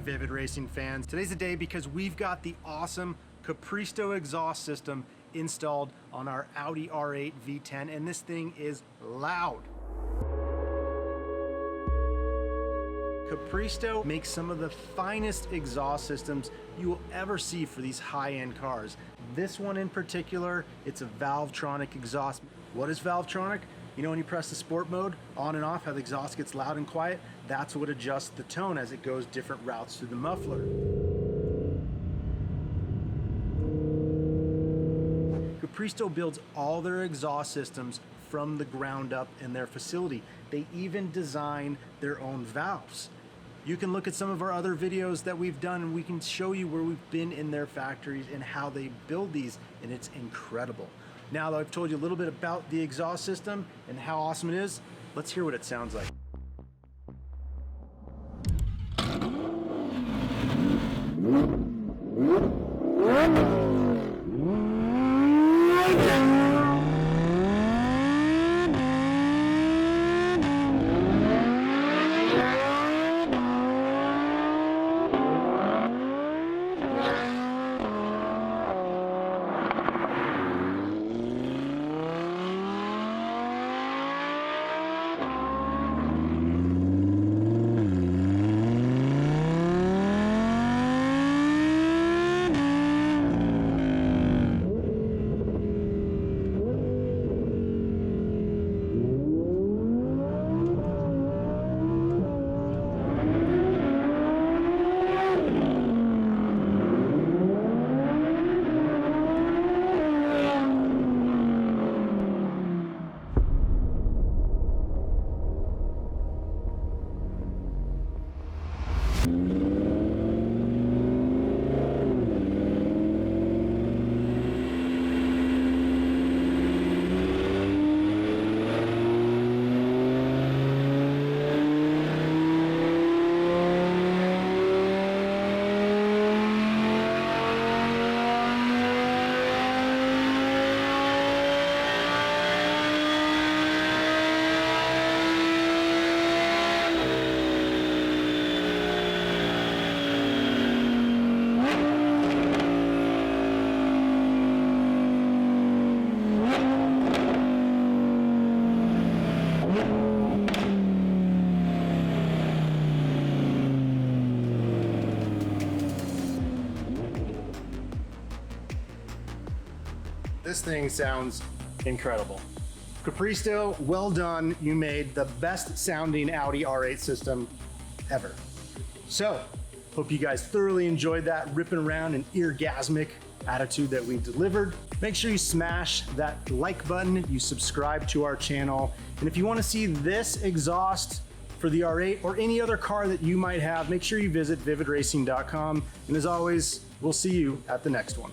Vivid Racing fans. Today's the day because we've got the awesome Capristo exhaust system installed on our Audi R8 V10, and this thing is loud. Capristo makes some of the finest exhaust systems you will ever see for these high-end cars. This one in particular, it's a Valvetronic exhaust. What is Valvetronic? You know when you press the sport mode on and off, how the exhaust gets loud and quiet? That's what adjusts the tone as it goes different routes through the muffler. Capristo builds all their exhaust systems from the ground up in their facility. They even design their own valves. You can look at some of our other videos that we've done and we can show you where we've been in their factories and how they build these, and it's incredible. Now that I've told you a little bit about the exhaust system and how awesome it is, let's hear what it sounds like. This thing sounds incredible. Capristo, well done. You made the best sounding Audi R8 system ever. So, hope you guys thoroughly enjoyed that ripping around and eargasmic attitude that we delivered. Make sure you smash that like button, you subscribe to our channel. And if you want to see this exhaust for the R8 or any other car that you might have, make sure you visit vividracing.com. And as always, we'll see you at the next one.